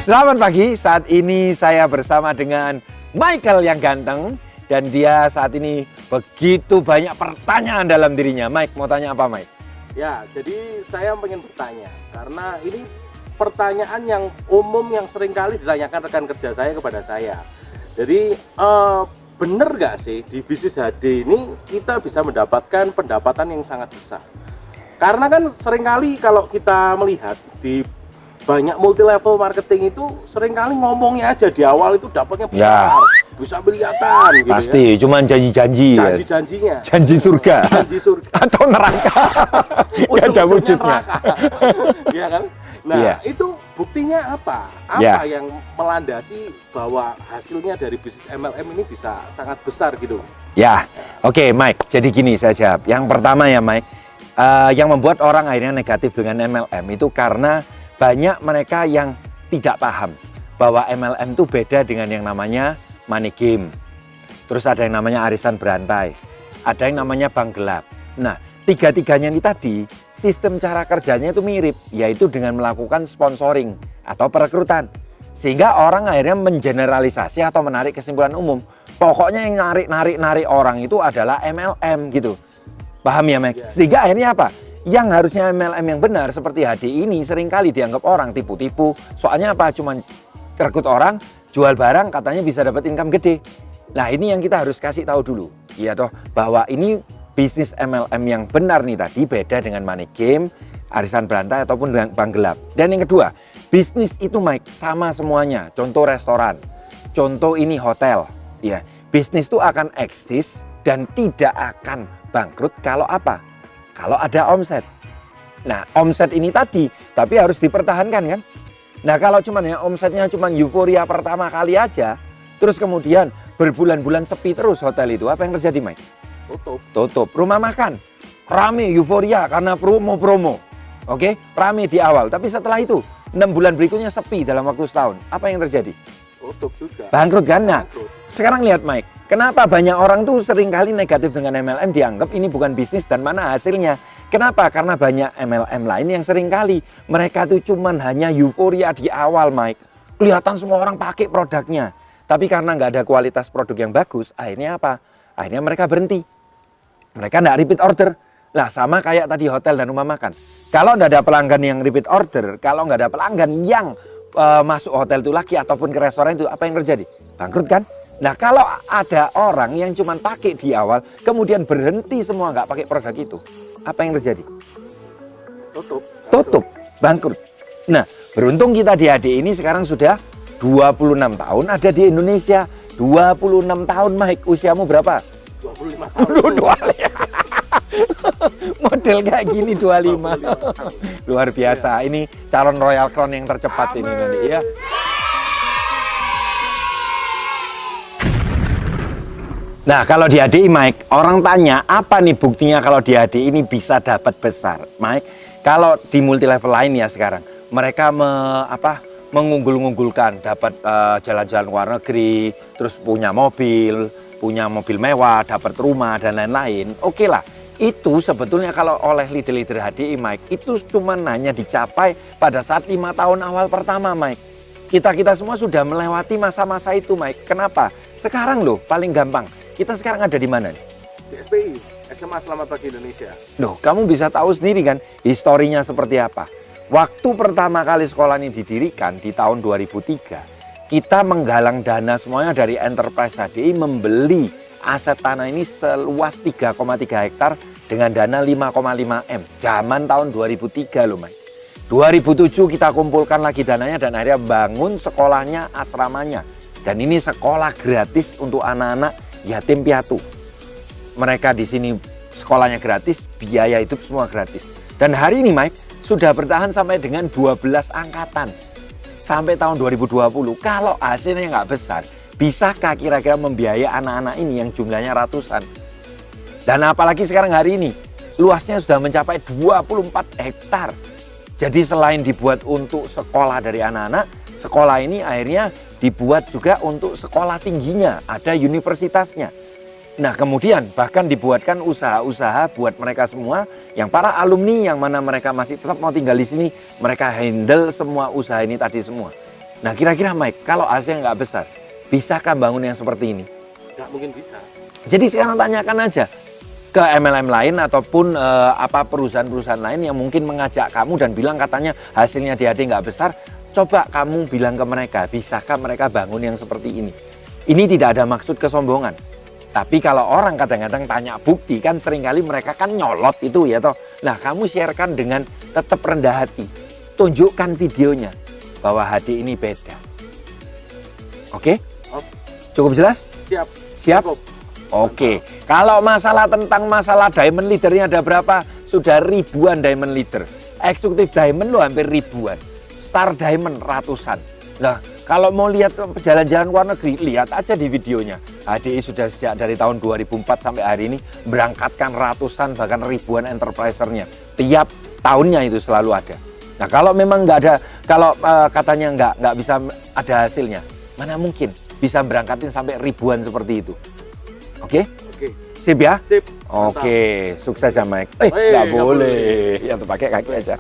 Selamat pagi, saat ini saya bersama dengan Michael yang ganteng. Dan dia saat ini begitu banyak pertanyaan dalam dirinya. Mike, mau tanya apa Mike? Ya, jadi saya ingin bertanya. Karena ini pertanyaan yang umum yang seringkali ditanyakan rekan kerja saya kepada saya. Jadi, bener nggak sih di bisnis HD ini kita bisa mendapatkan pendapatan yang sangat besar? Karena kan seringkali kalau kita melihat di banyak multi level marketing itu seringkali ngomongnya aja di awal itu dapatnya besar, bisa kelihatan gitu. Pasti, ya. Cuman janji-janji. Janji-janjinya. Janji surga. Janji surga. Atau neraka. Gak ada wujudnya. Iya kan? Nah, itu buktinya apa? Apa yang melandasi bahwa hasilnya dari bisnis MLM ini bisa sangat besar gitu? Oke, Mike. Jadi gini saya jawab. Yang pertama ya Mike, yang membuat orang akhirnya negatif dengan MLM itu karena banyak mereka yang tidak paham bahwa MLM itu beda dengan yang namanya money game. Terus ada yang namanya arisan berantai, ada yang namanya bank gelap. Nah, tiga-tiganya ini tadi sistem cara kerjanya itu mirip, yaitu dengan melakukan sponsoring atau perekrutan. Sehingga orang akhirnya mengeneralisasi atau menarik kesimpulan umum. Pokoknya yang narik orang itu adalah MLM gitu. Paham ya, Mike? Sehingga akhirnya apa? Yang harusnya MLM yang benar seperti HD ini seringkali dianggap orang tipu-tipu. Soalnya apa? Cuman rekrut orang, jual barang, katanya bisa dapat income gede. Nah, ini yang kita harus kasih tahu dulu. Iya toh, bahwa ini bisnis MLM yang benar nih tadi beda dengan money game, arisan berantai ataupun bank gelap. Dan yang kedua, bisnis itu Mike sama semuanya. Contoh restoran, contoh ini hotel. Ya, bisnis itu akan eksis dan tidak akan bangkrut kalau apa? Kalau ada omset. Nah, omset ini tadi, tapi harus dipertahankan kan? Nah, kalau cuman ya omsetnya cuman euforia pertama kali aja, terus kemudian berbulan-bulan sepi terus hotel itu, apa yang terjadi, Mike? Tutup. Rumah makan, rame euforia karena promo. Oke, rame di awal. Tapi setelah itu, 6 bulan berikutnya sepi dalam waktu setahun. Apa yang terjadi? Tutup juga. Bangkrut kan? Nah, sekarang lihat Mike. Kenapa banyak orang tuh seringkali negatif dengan MLM, dianggap ini bukan bisnis dan mana hasilnya. Kenapa? Karena banyak MLM lain yang seringkali mereka tuh cuman hanya euforia di awal, Mike. Kelihatan semua orang pakai produknya. Tapi karena nggak ada kualitas produk yang bagus, akhirnya apa? Akhirnya mereka berhenti. Mereka nggak repeat order. Lah sama kayak tadi hotel dan rumah makan. Kalau nggak ada pelanggan yang repeat order, kalau nggak ada pelanggan yang masuk hotel itu lagi ataupun ke restoran itu, apa yang terjadi? Bangkrut kan? Nah, kalau ada orang yang cuma pakai di awal, kemudian berhenti semua nggak pakai produk itu, apa yang terjadi? Tutup, bangkrut. Nah, beruntung kita di HD ini sekarang sudah 26 tahun ada di Indonesia. 26 tahun, Mike. Usiamu berapa? 25 tahun. Model kayak gini 25. Luar biasa. Ini calon Royal Crown yang tercepat. Amin. Ini nanti ya. Nah, kalau di HDI, Mike, orang tanya apa nih buktinya kalau di HDI ini bisa dapat besar, Mike? Kalau di multi level lain ya sekarang, mereka mengunggul-unggulkan, dapat jalan-jalan luar negeri, terus punya mobil mewah, dapat rumah dan lain-lain. Oke lah, itu sebetulnya kalau oleh leader-leader HDI, Mike, itu cuma hanya dicapai pada saat 5 tahun awal pertama, Mike. Kita semua sudah melewati masa-masa itu, Mike. Kenapa? Sekarang loh, paling gampang. Kita sekarang ada di mana nih? Di SPI, SMA Selamat Pagi Indonesia. Loh, kamu bisa tahu sendiri kan historinya seperti apa. Waktu pertama kali sekolah ini didirikan di tahun 2003, kita menggalang dana semuanya dari Enterprise HDI membeli aset tanah ini seluas 3,3 hektar dengan dana 5,5 M. Zaman tahun 2003 loh, Mike. 2007 kita kumpulkan lagi dananya dan akhirnya bangun sekolahnya, asramanya. Dan ini sekolah gratis untuk anak-anak yatim piatu. Mereka di sini sekolahnya gratis, biaya hidup semua gratis. Dan hari ini, Mike, sudah bertahan sampai dengan 12 angkatan. Sampai tahun 2020. Kalau hasilnya nggak besar, bisakah kira-kira membiayai anak-anak ini yang jumlahnya ratusan? Dan apalagi sekarang hari ini, luasnya sudah mencapai 24 hektar. Jadi selain dibuat untuk sekolah dari anak-anak, sekolah ini akhirnya dibuat juga untuk sekolah tingginya, ada universitasnya. Nah, kemudian bahkan dibuatkan usaha-usaha buat mereka semua yang para alumni yang mana mereka masih tetap mau tinggal di sini, mereka handle semua usaha ini tadi semua. Nah, kira-kira Mike, kalau hasilnya nggak besar, bisakah bangun yang seperti ini? Nggak mungkin bisa. Jadi sekarang tanyakan aja ke MLM lain ataupun apa perusahaan-perusahaan lain yang mungkin mengajak kamu dan bilang katanya hasilnya di AD nggak besar. Coba kamu bilang ke mereka, bisakah mereka bangun yang seperti ini? Ini tidak ada maksud kesombongan. Tapi kalau orang kadang-kadang tanya bukti, kan seringkali mereka kan nyolot itu ya toh. Nah, kamu sharekan dengan tetap rendah hati. Tunjukkan videonya bahwa HD ini beda. Oke? Cukup jelas? Siap. Siap? Cukup. Oke. Kalau masalah tentang masalah diamond leadernya ada berapa? Sudah ribuan diamond leader. Eksekutif diamond lo hampir ribuan. Star diamond ratusan. Nah, kalau mau lihat jalan-jalan luar negeri, lihat aja di videonya. HDI sudah sejak dari tahun 2004 sampai hari ini berangkatkan ratusan bahkan ribuan enterprisernya. Tiap tahunnya itu selalu ada. Nah, kalau memang nggak ada, kalau katanya nggak bisa ada hasilnya, mana mungkin bisa berangkatin sampai ribuan seperti itu. Oke? Oke. Sip ya? Sip. Oke, sukses ya Mike. Nggak nggak boleh. Yang pakai kaki aja.